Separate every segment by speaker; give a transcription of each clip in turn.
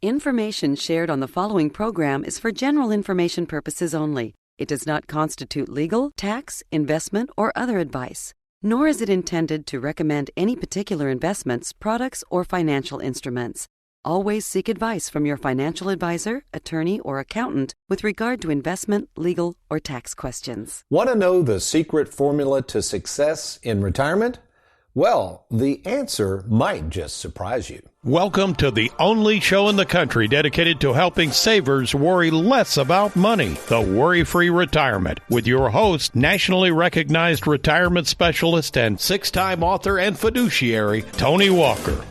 Speaker 1: Information shared on the following program is for general information purposes only. It does not constitute legal, tax, investment, or other advice, nor is it intended to recommend any particular investments, products, or financial instruments. Always seek advice from your financial advisor, attorney, or accountant with regard to investment, legal, or tax questions.
Speaker 2: Want to know the secret formula to success in retirement? Well, the answer might just surprise you.
Speaker 3: Welcome to the only show in the country dedicated to helping savers worry less about money, the Worry-Free Retirement, with your host, nationally recognized retirement specialist and six-time author and fiduciary, Tony Walker.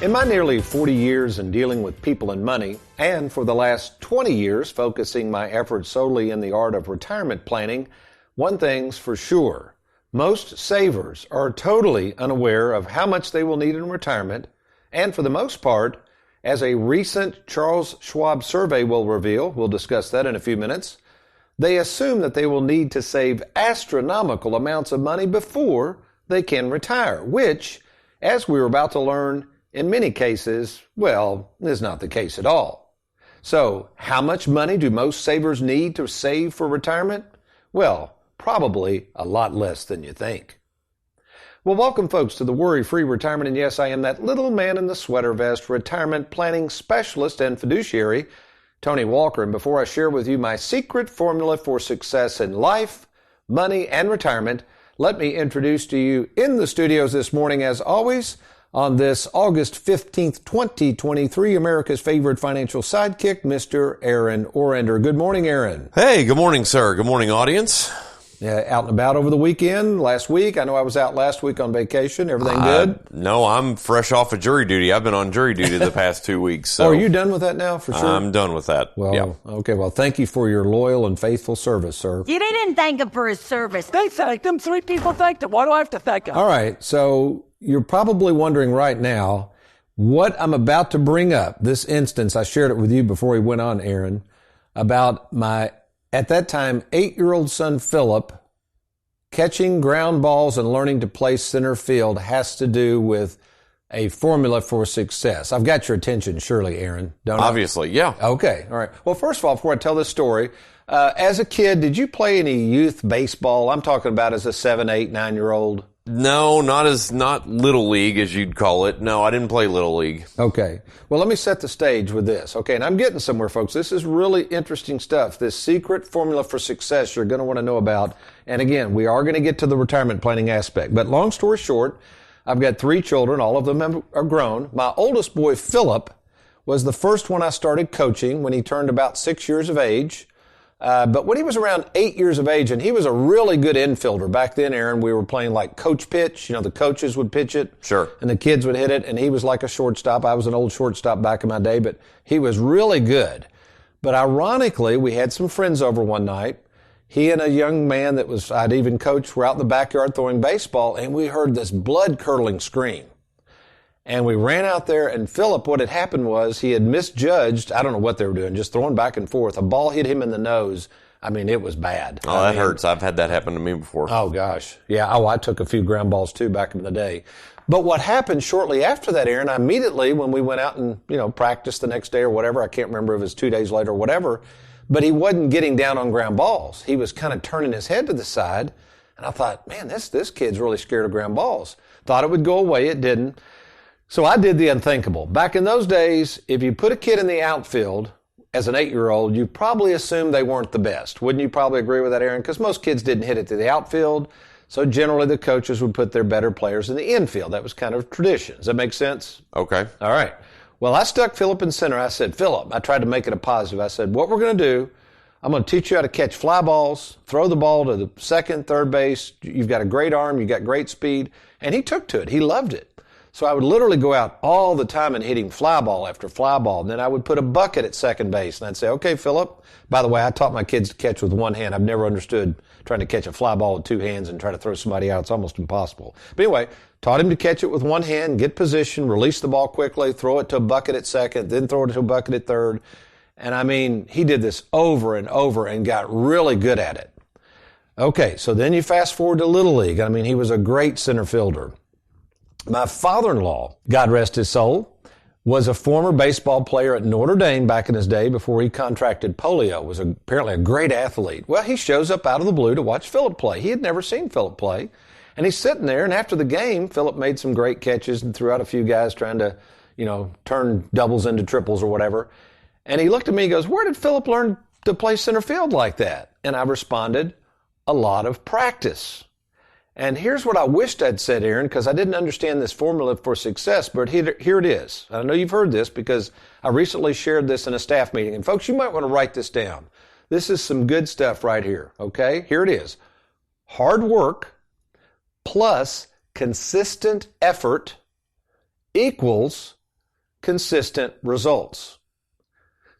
Speaker 2: In my nearly 40 years in dealing with people and money, and for the last 20 years focusing my efforts solely in the art of retirement planning, one thing's for sure. Most savers are totally unaware of how much they will need in retirement, and for the most part, as a recent Charles Schwab survey will reveal, we'll discuss that in a few minutes, they assume that they will need to save astronomical amounts of money before they can retire, which, as we were about to learn, in many cases, well, is not the case at all. So, how much money do most savers need to save for retirement? Well, probably a lot less than you think. Well, welcome folks to the Worry-Free Retirement, and yes, I am that little man in the sweater vest, retirement planning specialist and fiduciary, Tony Walker. And before I share with you my secret formula for success in life, money, and retirement, let me introduce to you in the studios this morning, as always, on this August 15th, 2023, America's favorite financial sidekick, Mr. Aaron Orender. Good morning, Aaron.
Speaker 4: Hey, good morning, sir. Good morning, audience.
Speaker 2: Yeah, out and about over the weekend, last week. I know I was out last week on vacation. Everything good?
Speaker 4: No, I'm fresh off of jury duty. I've been on jury duty the past 2 weeks. So
Speaker 2: are you done with that now, for sure?
Speaker 4: I'm done with that.
Speaker 2: Well,
Speaker 4: yeah.
Speaker 2: Okay. Well, thank you for your loyal and faithful service, sir.
Speaker 5: You didn't thank him for his service.
Speaker 6: They thanked him. 3 people thanked him. Why do I have to thank him?
Speaker 2: All right. So you're probably wondering right now what I'm about to bring up. This instance, I shared it with you before we went on, Aaron, about my, at that time, 8-year-old son, Philip, catching ground balls and learning to play center field has to do with a formula for success. I've got your attention, surely, Aaron, don't I?
Speaker 4: Obviously, yeah.
Speaker 2: Okay, all right. Well, first of all, before I tell this story, as a kid, did you play any youth baseball? I'm talking about as a 7, 8, 9-year-old.
Speaker 4: No, not Little League, as you'd call it. No, I didn't play Little League.
Speaker 2: Okay. Well, let me set the stage with this. Okay, and I'm getting somewhere, folks. This is really interesting stuff. This secret formula for success you're going to want to know about. And again, we are going to get to the retirement planning aspect. But long story short, I've got 3 children. All of them are grown. My oldest boy, Philip, was the first one I started coaching when he turned about 6 years of age. But when he was around 8 years of age, and he was a really good infielder. Back then, Aaron, we were playing like coach pitch. You know, the coaches would pitch it.
Speaker 4: Sure.
Speaker 2: And the kids would hit it, and he was like a shortstop. I was an old shortstop back in my day, but he was really good. But ironically, we had some friends over one night. He and a young man that I'd even coached were out in the backyard throwing baseball, and we heard this blood-curdling scream. And we ran out there, and Philip, what had happened was he had misjudged, I don't know what they were doing, just throwing back and forth. A ball hit him in the nose. I mean, it was bad.
Speaker 4: Oh, that hurts. I've had that happen to me before.
Speaker 2: Oh, gosh. Yeah, I took a few ground balls, too, back in the day. But what happened shortly after that, Aaron, immediately when we went out and, practiced the next day or whatever, I can't remember if it was 2 days later or whatever, but he wasn't getting down on ground balls. He was kind of turning his head to the side, and I thought, man, this kid's really scared of ground balls. Thought it would go away. It didn't. So I did the unthinkable. Back in those days, if you put a kid in the outfield as an 8-year-old, you probably assumed they weren't the best. Wouldn't you probably agree with that, Aaron? Because most kids didn't hit it to the outfield. So generally the coaches would put their better players in the infield. That was kind of tradition. Does that make sense?
Speaker 4: Okay.
Speaker 2: All right. Well, I stuck Philip in center. I said, Philip, I tried to make it a positive. I said, what we're going to do, I'm going to teach you how to catch fly balls, throw the ball to the second, third base. You've got a great arm. You've got great speed. And he took to it. He loved it. So I would literally go out all the time and hitting fly ball after fly ball. And then I would put a bucket at second base. And I'd say, okay, Philip. By the way, I taught my kids to catch with one hand. I've never understood trying to catch a fly ball with 2 hands and try to throw somebody out. It's almost impossible. But anyway, taught him to catch it with one hand, get position, release the ball quickly, throw it to a bucket at second, then throw it to a bucket at third. And I mean, he did this over and over and got really good at it. Okay, so then you fast forward to Little League. I mean, he was a great center fielder. My father-in-law, God rest his soul, was a former baseball player at Notre Dame back in his day before he contracted polio, was apparently a great athlete. Well, he shows up out of the blue to watch Philip play. He had never seen Philip play. And he's sitting there, and after the game, Philip made some great catches and threw out a few guys trying to, turn doubles into triples or whatever. And he looked at me and goes, "Where did Philip learn to play center field like that?" And I responded, "A lot of practice." And here's what I wished I'd said, Aaron, because I didn't understand this formula for success, but here it is. I know you've heard this because I recently shared this in a staff meeting. And folks, you might want to write this down. This is some good stuff right here, okay? Here it is. Hard work plus consistent effort equals consistent results.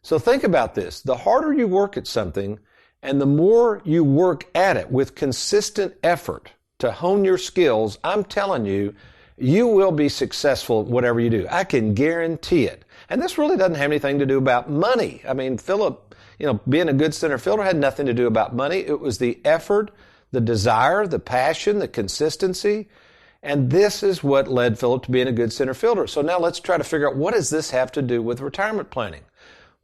Speaker 2: So think about this. The harder you work at something and the more you work at it with consistent effort to hone your skills, I'm telling you, you will be successful at whatever you do. I can guarantee it. And this really doesn't have anything to do about money. I mean, Philip, being a good center fielder had nothing to do about money. It was the effort, the desire, the passion, the consistency. And this is what led Philip to being a good center fielder. So now let's try to figure out, what does this have to do with retirement planning?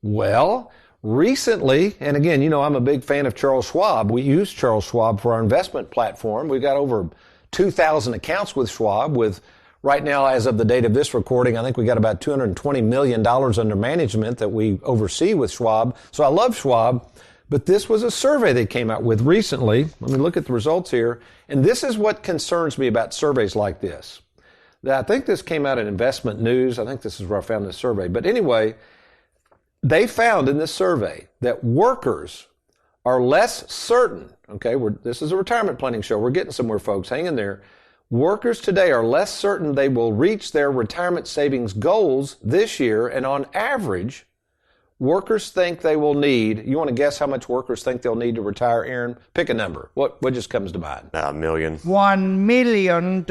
Speaker 2: Well, recently, and again, I'm a big fan of Charles Schwab. We use Charles Schwab for our investment platform. We've got over 2,000 accounts with Schwab. With right now, as of the date of this recording, I think we got about $220 million under management that we oversee with Schwab. So I love Schwab. But this was a survey they came out with recently. Let me look at the results here. And this is what concerns me about surveys like this. I think this came out in Investment News. I think this is where I found this survey. But anyway, they found in this survey that workers are less certain. Okay, this is a retirement planning show. We're getting somewhere, folks. Hang in there. Workers today are less certain they will reach their retirement savings goals this year. And on average, workers think they will need, you want to guess how much workers think they'll need to retire, Aaron? Pick a number. What just comes to mind?
Speaker 4: $1 million.
Speaker 7: $1 million.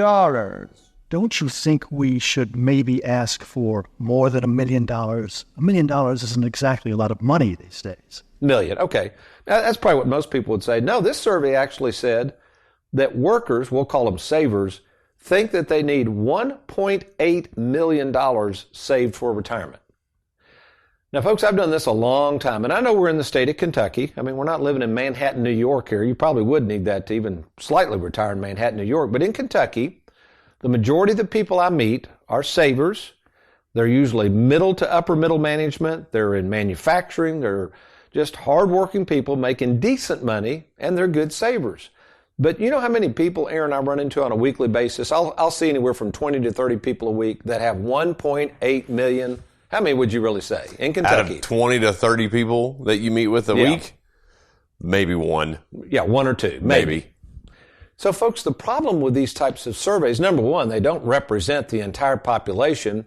Speaker 7: Don't you think we should maybe ask for more than $1 million? $1 million isn't exactly a lot of money these days.
Speaker 2: Million, okay. That's probably what most people would say. No, this survey actually said that workers, we'll call them savers, think that they need $1.8 million saved for retirement. Now, folks, I've done this a long time, and I know we're in the state of Kentucky. I mean, we're not living in Manhattan, New York here. You probably would need that to even slightly retire in Manhattan, New York. But in Kentucky, the majority of the people I meet are savers. They're usually middle to upper middle management. They're in manufacturing. They're just hardworking people making decent money, and they're good savers. But you know how many people, Aaron, I run into on a weekly basis? I'll see anywhere from 20 to 30 people a week that have $1.8 million. How many would you really say in Kentucky?
Speaker 4: Out of 20 to 30 people that you meet with a week? Maybe one.
Speaker 2: Yeah, one or two, maybe. So, folks, the problem with these types of surveys, number one, they don't represent the entire population,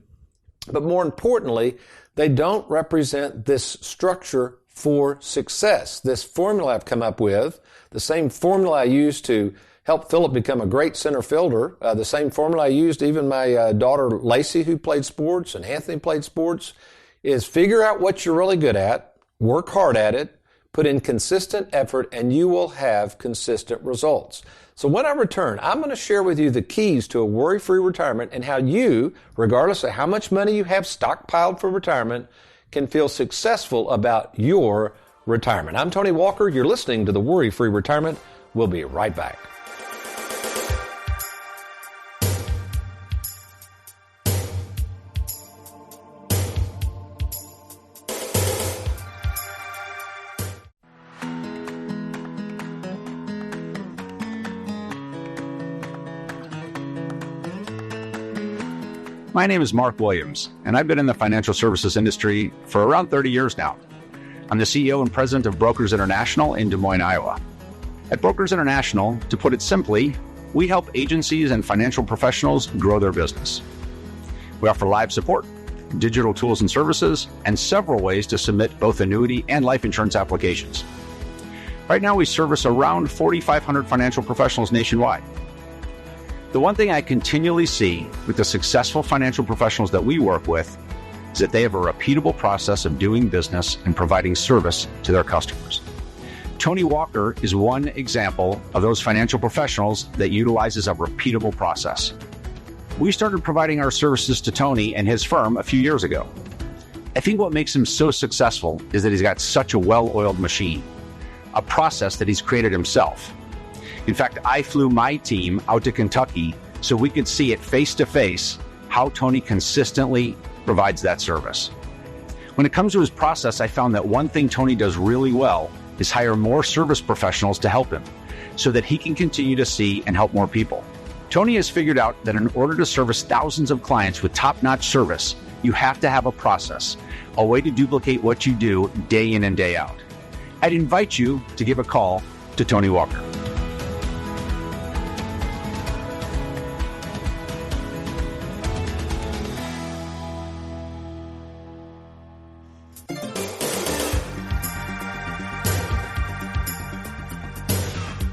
Speaker 2: but more importantly, they don't represent this structure for success. This formula I've come up with, the same formula I used to help Philip become a great center fielder, the same formula I used even my daughter Lacey, who played sports, and Anthony played sports, is figure out what you're really good at, work hard at it, put in consistent effort, and you will have consistent results. So when I return, I'm going to share with you the keys to a worry-free retirement and how you, regardless of how much money you have stockpiled for retirement, can feel successful about your retirement. I'm Tony Walker. You're listening to the Worry-Free Retirement. We'll be right back.
Speaker 8: My name is Mark Williams, and I've been in the financial services industry for around 30 years now. I'm the CEO and president of Brokers International in Des Moines, Iowa. At Brokers International, to put it simply, we help agencies and financial professionals grow their business. We offer live support, digital tools and services, and several ways to submit both annuity and life insurance applications. Right now, we service around 4,500 financial professionals nationwide. The one thing I continually see with the successful financial professionals that we work with is that they have a repeatable process of doing business and providing service to their customers. Tony Walker is one example of those financial professionals that utilizes a repeatable process. We started providing our services to Tony and his firm a few years ago. I think what makes him so successful is that he's got such a well-oiled machine, a process that he's created himself. In fact, I flew my team out to Kentucky so we could see it face to face how Tony consistently provides that service. When it comes to his process, I found that one thing Tony does really well is hire more service professionals to help him so that he can continue to see and help more people. Tony has figured out that in order to service thousands of clients with top-notch service, you have to have a process, a way to duplicate what you do day in and day out. I'd invite you to give a call to Tony Walker.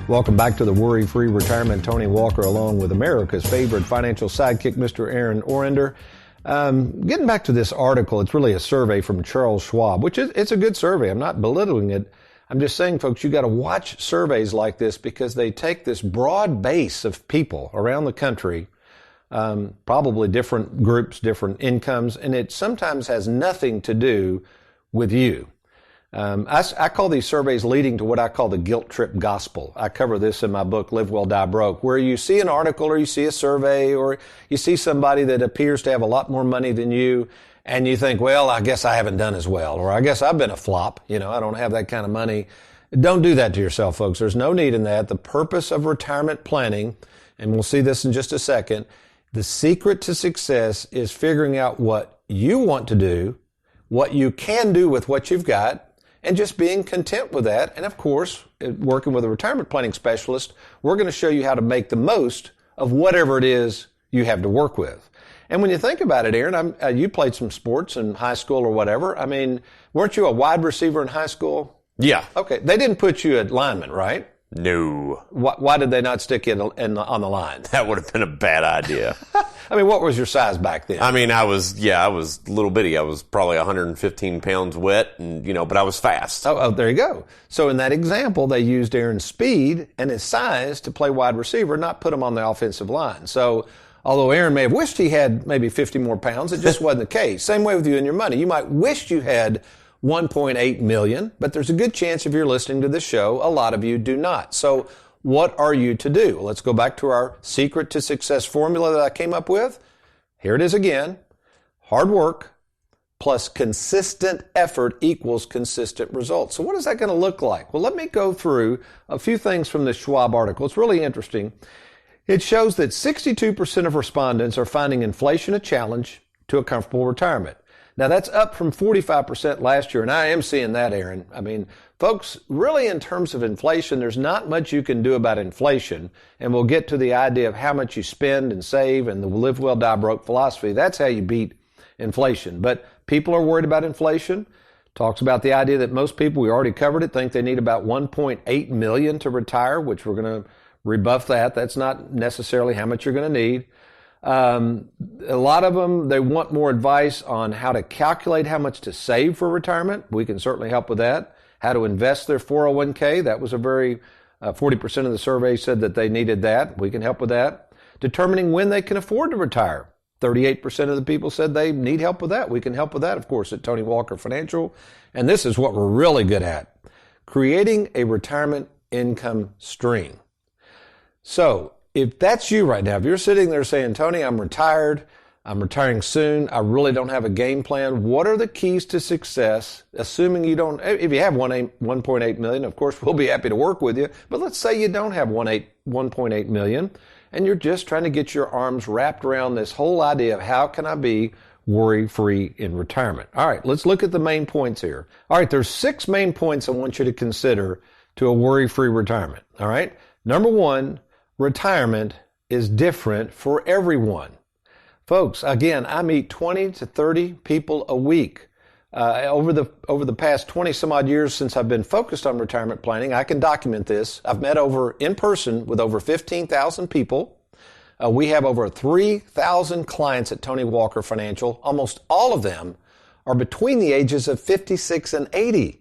Speaker 2: Welcome back to the Worry-Free Retirement. Tony Walker along with America's favorite financial sidekick, Mr. Aaron Orender. Getting back to this article, it's really a survey from Charles Schwab, which it's a good survey. I'm not belittling it. I'm just saying, folks, you got to watch surveys like this because they take this broad base of people around the country, probably different groups, different incomes, and it sometimes has nothing to do with you. I call these surveys leading to what I call the guilt trip gospel. I cover this in my book, Live Well, Die Broke, where you see an article or you see a survey or you see somebody that appears to have a lot more money than you and you think, well, I guess I haven't done as well, or I guess I've been a flop. I don't have that kind of money. Don't do that to yourself, folks. There's no need in that. The purpose of retirement planning, and we'll see this in just a second, the secret to success is figuring out what you want to do, what you can do with what you've got, and just being content with that. And of course, working with a retirement planning specialist, we're going to show you how to make the most of whatever it is you have to work with. And when you think about it, Aaron, you played some sports in high school or whatever. I mean, weren't you a wide receiver in high school?
Speaker 4: Yeah.
Speaker 2: Okay. They didn't put you at lineman, right?
Speaker 4: No.
Speaker 2: Why did they not stick you on the line?
Speaker 4: That would have been a bad idea.
Speaker 2: I mean, what was your size back then?
Speaker 4: I mean, I was little bitty. I was probably 115 pounds wet, and but I was fast.
Speaker 2: Oh, there you go. So in that example, they used Aaron's speed and his size to play wide receiver, not put him on the offensive line. So although Aaron may have wished he had maybe 50 more pounds, it just wasn't the case. Same way with you and your money. You might wish you had 1.8 million, but there's a good chance if you're listening to this show, a lot of you do not. So what are you to do? Well, let's go back to our secret to success formula that I came up with. Here it is again. Hard work plus consistent effort equals consistent results. So what is that going to look like? Well, let me go through a few things from this Schwab article. It's really interesting. It shows that 62% of respondents are finding inflation a challenge to a comfortable retirement. Now, that's up from 45% last year, and I am seeing that, Aaron. I mean, folks, really in terms of inflation, there's not much you can do about inflation, and we'll get to the idea of how much you spend and save and the Live Well, Die Broke philosophy. That's how you beat inflation. But people are worried about inflation. Talks about the idea that most people, we already covered it, think they need about 1.8 million to retire, which we're going to rebuff that. That's not necessarily how much you're going to need. A lot of them, they want more advice on how to calculate how much to save for retirement. We can certainly help with that. How to invest their 401k. That was a very, 40% of the survey said that they needed that. We can help with that. Determining when they can afford to retire. 38% of the people said they need help with that. We can help with that, of course, at Tony Walker Financial. And this is what we're really good at. Creating a retirement income stream. So, if that's you right now, if you're sitting there saying, Tony, I'm retired, I'm retiring soon, I really don't have a game plan, what are the keys to success, assuming you don't, if you have 1.8 million, of course, we'll be happy to work with you, but let's say you don't have 1.8 million, and you're just trying to get your arms wrapped around this whole idea of how can I be worry-free in retirement. All right, let's look at the main points here. All right, there's 6 main points I want you to consider to a worry-free retirement. All right, number 1, retirement is different for everyone. Folks, again, I meet 20 to 30 people a week. Over the past 20 some odd years since I've been focused on retirement planning, I can document this. I've met in person with over 15,000 people. We have over 3,000 clients at Tony Walker Financial. Almost all of them are between the ages of 56 and 80.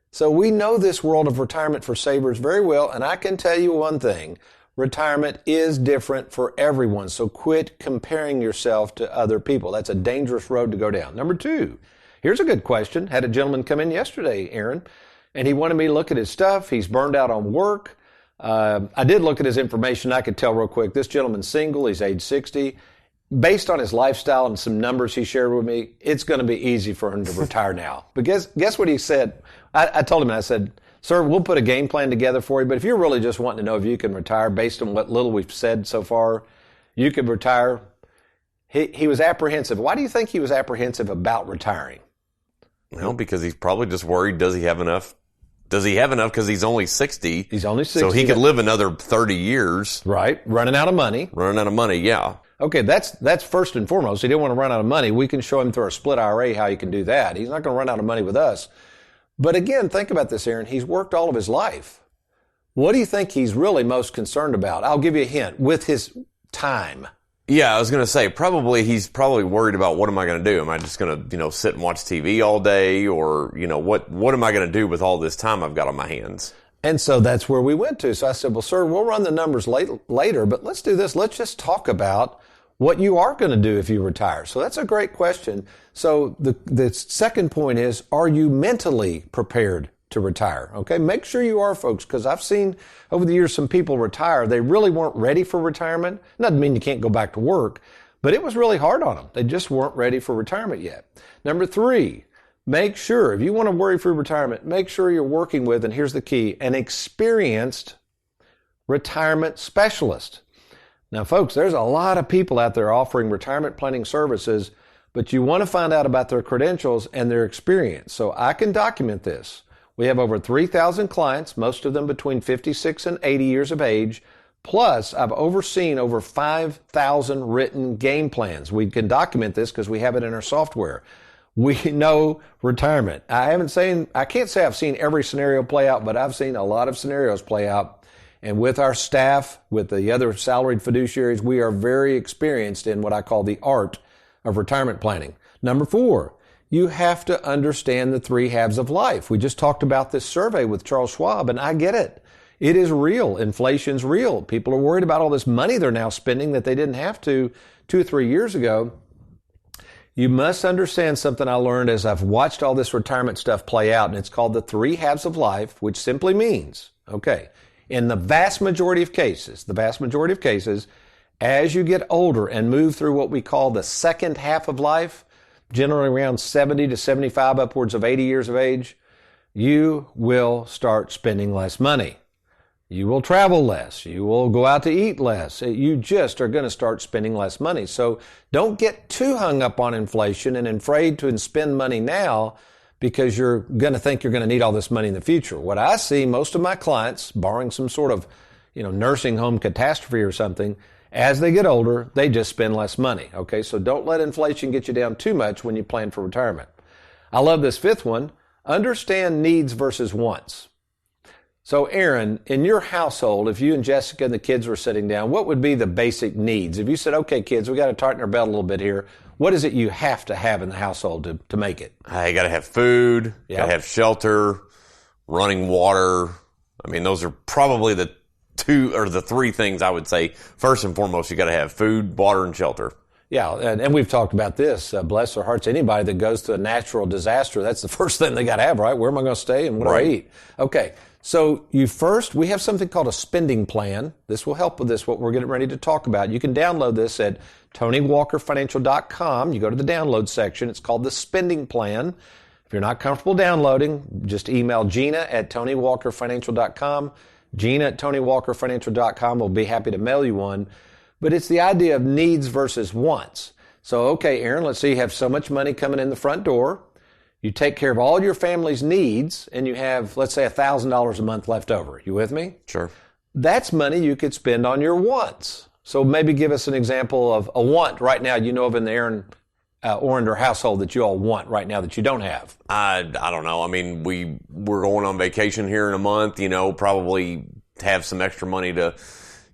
Speaker 2: So we know this world of retirement for savers very well, and I can tell you one thing. Retirement is different for everyone, so quit comparing yourself to other people. That's a dangerous road to go down. Number 2, here's a good question. Had a gentleman come in yesterday, Aaron, and he wanted me to look at his stuff. He's burned out on work. I did look at his information. I could tell real quick. This gentleman's single. He's age 60. Based on his lifestyle and some numbers he shared with me, it's going to be easy for him to retire now. But guess what he said? I told him, I said, sir, we'll put a game plan together for you, but if you're really just wanting to know if you can retire based on what little we've said so far, you could retire. He was apprehensive. Why do you think he was apprehensive about retiring?
Speaker 4: Well, because he's probably just worried, does he have enough? Does he have enough because he's only 60?
Speaker 2: He's only 60.
Speaker 4: So he could live another 30 years.
Speaker 2: Right. Running out of money.
Speaker 4: Yeah.
Speaker 2: Okay, that's first and foremost. He didn't want to run out of money. We can show him through our split IRA how he can do that. He's not going to run out of money with us. But again, think about this, Aaron. He's worked all of his life. What do you think he's really most concerned about? I'll give you a hint. With his time.
Speaker 4: Yeah, I was going to say, he's probably worried about what am I going to do? Am I just going to, sit and watch TV all day? Or, what am I going to do with all this time I've got on my hands?
Speaker 2: And so that's where we went to. So I said, well, sir, we'll run the numbers later, but let's do this. Let's just talk about what you are going to do if you retire. So that's a great question. So the second point is, are you mentally prepared to retire? Okay, make sure you are, folks, because I've seen over the years some people retire. They really weren't ready for retirement. Doesn't mean you can't go back to work, but it was really hard on them. They just weren't ready for retirement yet. Number 3, make sure, if you want to worry-free retirement, make sure you're working with, and here's the key, an experienced retirement specialist. Now, folks, there's a lot of people out there offering retirement planning services, but you want to find out about their credentials and their experience. So I can document this. We have over 3,000 clients, most of them between 56 and 80 years of age. Plus, I've overseen over 5,000 written game plans. We can document this because we have it in our software. We know retirement. I can't say I've seen every scenario play out, but I've seen a lot of scenarios play out. And with our staff, with the other salaried fiduciaries, we are very experienced in what I call the art of retirement planning. Number 4, you have to understand the 3 halves of life. We just talked about this survey with Charles Schwab, and I get it. It is real. Inflation's real. People are worried about all this money they're now spending that they didn't have to 2 or 3 years ago. You must understand something I learned as I've watched all this retirement stuff play out, and it's called the 3 halves of life, which simply means, in the vast majority of cases, as you get older and move through what we call the second half of life, generally around 70 to 75, upwards of 80 years of age, you will start spending less money. You will travel less. You will go out to eat less. You just are going to start spending less money. So don't get too hung up on inflation and afraid to spend money now because you're going to think you're going to need all this money in the future. What I see, most of my clients, barring some sort of, nursing home catastrophe or something, as they get older, they just spend less money. Okay, so don't let inflation get you down too much when you plan for retirement. I love this 5th one. Understand needs versus wants. So Aaron, in your household, if you and Jessica and the kids were sitting down, what would be the basic needs? If you said, okay, kids, we got to tighten our belt a little bit here. What is it you have to have in the household to make it?
Speaker 4: You got to have food, got to have shelter, running water. I mean, those are probably the 2 or the 3 things I would say. First and foremost, you got to have food, water, and shelter.
Speaker 2: Yeah, and we've talked about this. Bless their hearts. Anybody that goes to a natural disaster, that's the first thing they got to have, right? Where am I going to stay and what do I eat? Okay, so we have something called a spending plan. This will help with this, what we're getting ready to talk about. You can download this at TonyWalkerFinancial.com. You go to the download section. It's called the spending plan. If you're not comfortable downloading, just email Gina at TonyWalkerFinancial.com. Gina at TonyWalkerFinancial.com will be happy to mail you one. But it's the idea of needs versus wants. So, okay, Aaron, let's say you have so much money coming in the front door. You take care of all your family's needs, and you have, let's say, $1,000 a month left over. You with me?
Speaker 4: Sure.
Speaker 2: That's money you could spend on your wants. So maybe give us an example of a want right now you know of in the Aaron Orender household that you all want right now that you don't have.
Speaker 4: I don't know. I mean, we're going on vacation here in a month, probably have some extra money to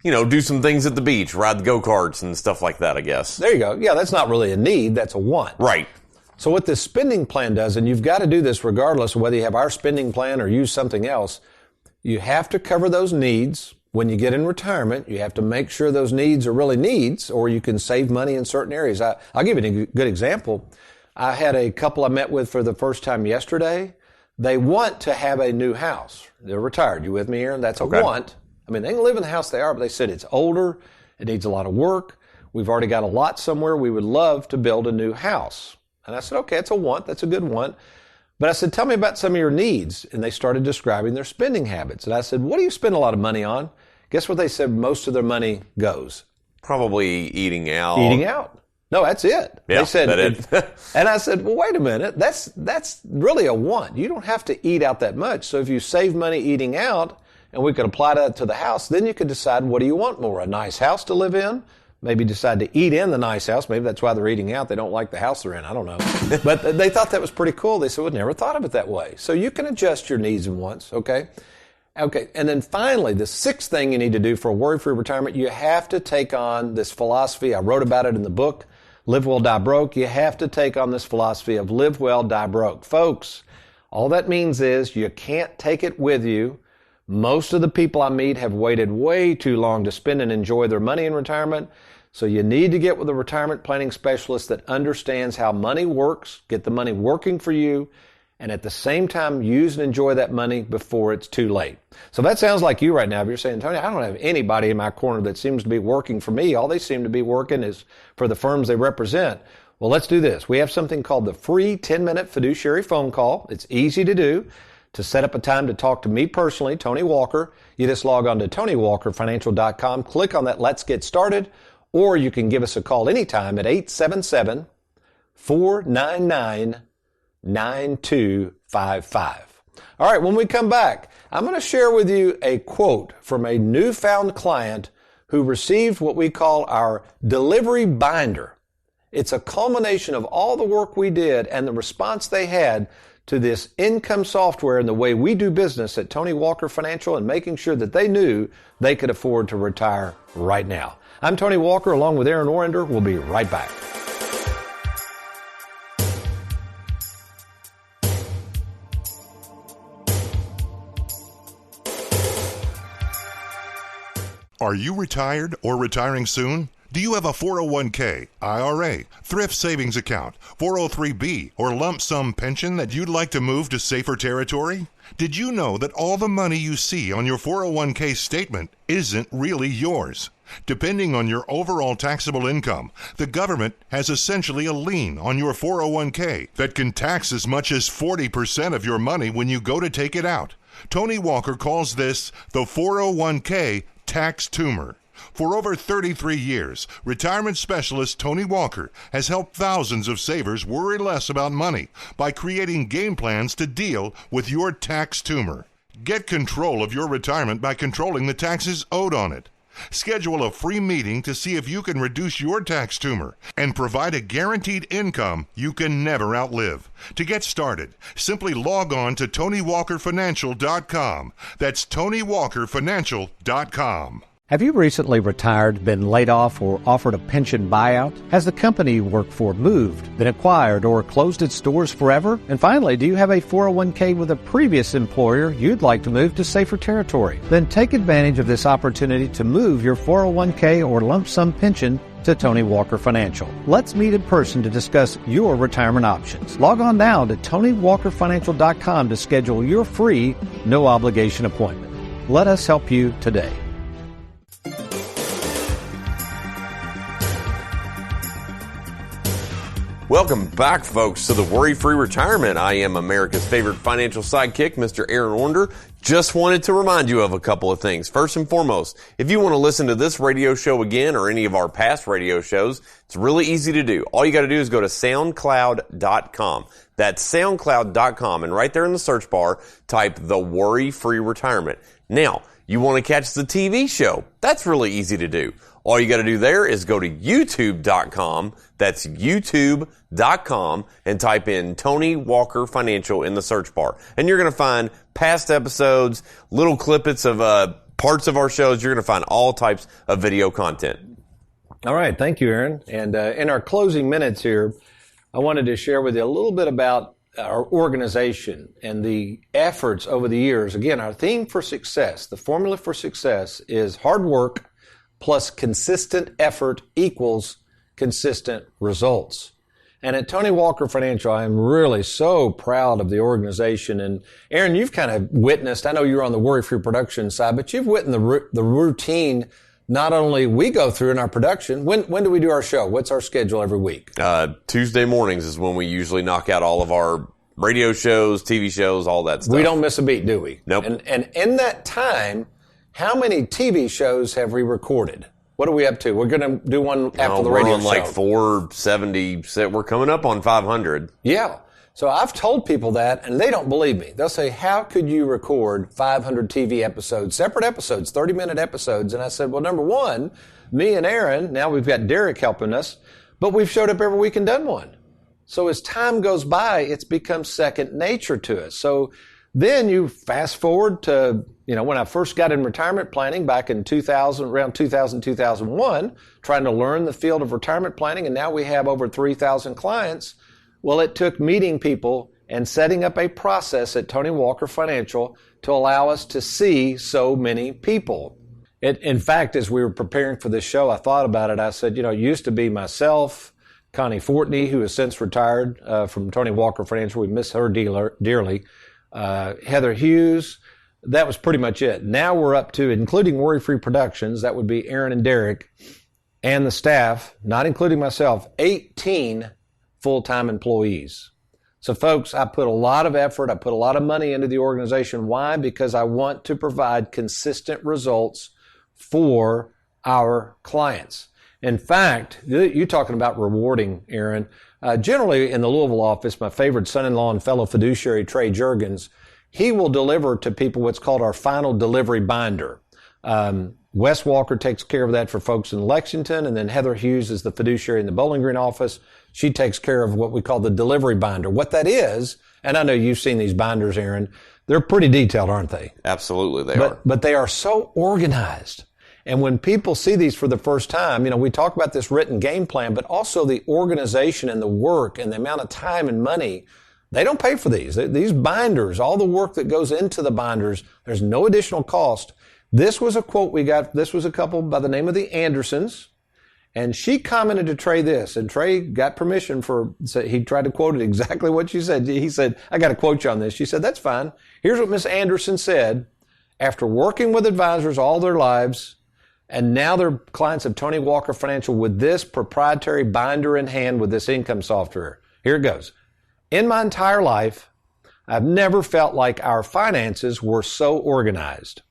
Speaker 4: do some things at the beach, ride the go-karts and stuff like that, I guess.
Speaker 2: There you go. Yeah, that's not really a need. That's a want.
Speaker 4: Right.
Speaker 2: So what this spending plan does, and you've got to do this regardless of whether you have our spending plan or use something else, you have to cover those needs. When you get in retirement, you have to make sure those needs are really needs, or you can save money in certain areas. I'll give you a good example. I had a couple I met with for the first time yesterday. They want to have a new house. They're retired. You with me, Aaron? That's a want. I mean, they can live in the house they are, but they said it's older. It needs a lot of work. We've already got a lot somewhere. We would love to build a new house. And I said, okay, it's a want. That's a good want. But I said, tell me about some of your needs. And they started describing their spending habits. And I said, what do you spend a lot of money on? Guess what they said most of their money goes?
Speaker 4: Probably eating out.
Speaker 2: Eating out. No, that's it.
Speaker 4: Yeah,
Speaker 2: they said,
Speaker 4: it.
Speaker 2: And I said, well, wait a minute. That's really a want. You don't have to eat out that much. So if you save money eating out, and we could apply that to the house, then you could decide, what do you want more? A nice house to live in? Maybe decide to eat in the nice house. Maybe that's why they're eating out. They don't like the house they're in. I don't know. But they thought that was pretty cool. They said, well, never thought of it that way. So you can adjust your needs and wants, okay? Okay, and then finally, the sixth thing you need to do for a worry-free retirement, you have to take on this philosophy. I wrote about it in the book, Live Well, Die Broke. You have to take on this philosophy of live well, die broke. Folks, all that means is you can't take it with you. Most of the people I meet have waited way too long to spend and enjoy their money in retirement. So you need to get with a retirement planning specialist that understands how money works, get the money working for you, and at the same time use and enjoy that money before it's too late. So that sounds like you right now. If you're saying, Tony, I don't have anybody in my corner that seems to be working for me. All they seem to be working is for the firms they represent. Well, let's do this. We have something called the free 10-minute fiduciary phone call. It's easy to do. To set up a time to talk to me personally, Tony Walker, you just log on to TonyWalkerFinancial.com, click on that Let's Get Started, or you can give us a call anytime at 877-499-9255. All right, when we come back, I'm going to share with you a quote from a newfound client who received what we call our delivery binder. It's a culmination of all the work we did and the response they had to this income software and the way we do business at Tony Walker Financial and making sure that they knew they could afford to retire right now. I'm Tony Walker along with Aaron Orender. We'll be right back.
Speaker 9: Are you retired or retiring soon? Do you have a 401k, IRA, thrift savings account, 403b, or lump sum pension that you'd like to move to safer territory? Did you know that all the money you see on your 401k statement isn't really yours? Depending on your overall taxable income, the government has essentially a lien on your 401k that can tax as much as 40% of your money when you go to take it out. Tony Walker calls this the 401k tax tumor. For over 33 years, retirement specialist Tony Walker has helped thousands of savers worry less about money by creating game plans to deal with your tax tumor. Get control of your retirement by controlling the taxes owed on it. Schedule a free meeting to see if you can reduce your tax tumor and provide a guaranteed income you can never outlive. To get started, simply log on to TonyWalkerFinancial.com. That's TonyWalkerFinancial.com.
Speaker 10: Have you recently retired, been laid off, or offered a pension buyout? Has the company you work for moved, been acquired, or closed its doors forever? And finally, do you have a 401k with a previous employer you'd like to move to safer territory? Then take advantage of this opportunity to move your 401k or lump sum pension to Tony Walker Financial. Let's meet in person to discuss your retirement options. Log on now to TonyWalkerFinancial.com to schedule your free, no-obligation appointment. Let us help you today.
Speaker 4: Welcome back, folks, to the Worry-Free Retirement. I am America's favorite financial sidekick, Mr. Aaron Orender. Just wanted to remind you of a couple of things. First and foremost, if you want to listen to this radio show again or any of our past radio shows, it's really easy to do. All you got to do is go to SoundCloud.com. That's SoundCloud.com, and right there in the search bar, type the Worry-Free Retirement. Now, you want to catch the TV show? That's really easy to do. All you got to do there is go to YouTube.com. That's YouTube.com and type in Tony Walker Financial in the search bar. And you're going to find past episodes, little clippets of parts of our shows. You're going to find all types of video content.
Speaker 2: All right. Thank you, Aaron. And in our closing minutes here, I wanted to share with you a little bit about our organization and the efforts over the years. Again, our theme for success, the formula for success is hard work plus consistent effort equals consistent results. And at Tony Walker Financial, I am really so proud of the organization. And Aaron, you've kind of witnessed, I know you're on the worry-free production side, but you've witnessed the routine not only we go through in our production. When do we do our show? What's our schedule every week?
Speaker 4: Tuesday mornings is when we usually knock out all of our radio shows, TV shows, all that stuff.
Speaker 2: We don't miss a beat, do we?
Speaker 4: Nope.
Speaker 2: And in that time, how many TV shows have we recorded? What are we up to? We're going to do one after the radio show.
Speaker 4: We're on like 470. We're coming up on 500.
Speaker 2: Yeah. So I've told people that, and they don't believe me. They'll say, how could you record 500 TV episodes, separate episodes, 30-minute episodes? And I said, well, number one, me and Aaron, now we've got Derek helping us, but we've showed up every week and done one. So as time goes by, it's become second nature to us. So then you fast forward to, when I first got in retirement planning back in 2000, around 2000, 2001, trying to learn the field of retirement planning, and now we have over 3,000 clients. Well, it took meeting people and setting up a process at Tony Walker Financial to allow us to see so many people. In fact, as we were preparing for this show, I thought about it. I said, it used to be myself, Connie Fortney, who has since retired from Tony Walker Financial. We miss her dearly. Heather Hughes. That was pretty much it. Now we're up to, including Worry Free Productions, that would be Aaron and Derek, and the staff, not including myself, 18 full-time employees. So folks, I put a lot of effort, I put a lot of money into the organization. Why? Because I want to provide consistent results for our clients. In fact, you're talking about rewarding, Aaron. Generally in the Louisville office, my favorite son-in-law and fellow fiduciary, Trey Juergens, he will deliver to people what's called our final delivery binder. Wes Walker takes care of that for folks in Lexington, and then Heather Hughes is the fiduciary in the Bowling Green office. She takes care of what we call the delivery binder. What that is, and I know you've seen these binders, Aaron, they're pretty detailed, aren't they?
Speaker 4: Absolutely, they are.
Speaker 2: But they are so organized. And when people see these for the first time, we talk about this written game plan, but also the organization and the work and the amount of time and money. They don't pay for these. These binders, all the work that goes into the binders, there's no additional cost. This was a quote we got. This was a couple by the name of the Andersons. And she commented to Trey this, and Trey got permission he tried to quote it exactly what she said. He said, I got to quote you on this. She said, that's fine. Here's what Miss Anderson said. After working with advisors all their lives, and now they're clients of Tony Walker Financial with this proprietary binder in hand with this income software. Here it goes. In my entire life, I've never felt like our finances were so organized.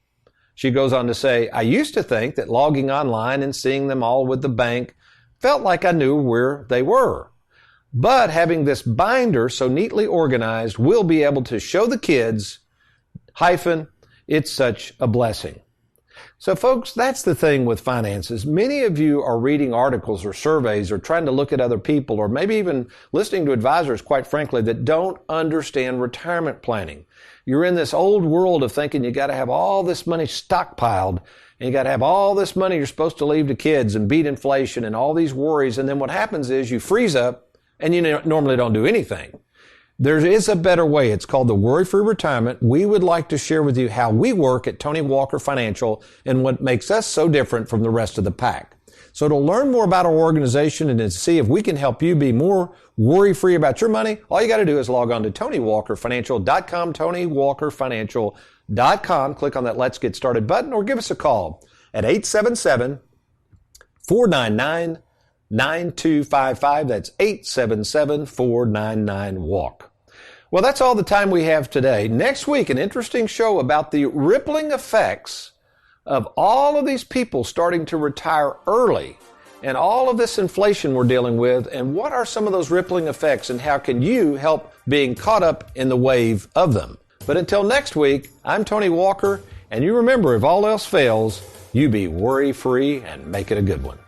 Speaker 2: She goes on to say, I used to think that logging online and seeing them all with the bank felt like I knew where they were. But having this binder so neatly organized, we'll be able to show the kids, it's such a blessing. So folks, that's the thing with finances. Many of you are reading articles or surveys or trying to look at other people or maybe even listening to advisors, quite frankly, that don't understand retirement planning. You're in this old world of thinking you got to have all this money stockpiled and you got to have all this money you're supposed to leave to kids and beat inflation and all these worries. And then what happens is you freeze up and you normally don't do anything. There is a better way. It's called the Worry-Free Retirement. We would like to share with you how we work at Tony Walker Financial and what makes us so different from the rest of the pack. So to learn more about our organization and to see if we can help you be more worry-free about your money, all you got to do is log on to TonyWalkerFinancial.com, TonyWalkerFinancial.com. Click on that Let's Get Started button or give us a call at 877-499-9255. That's 877-499-WALK. Well, that's all the time we have today. Next week, an interesting show about the rippling effects of all of these people starting to retire early and all of this inflation we're dealing with, and what are some of those rippling effects and how can you help being caught up in the wave of them. But until next week, I'm Tony Walker, and you remember, if all else fails, you be worry-free and make it a good one.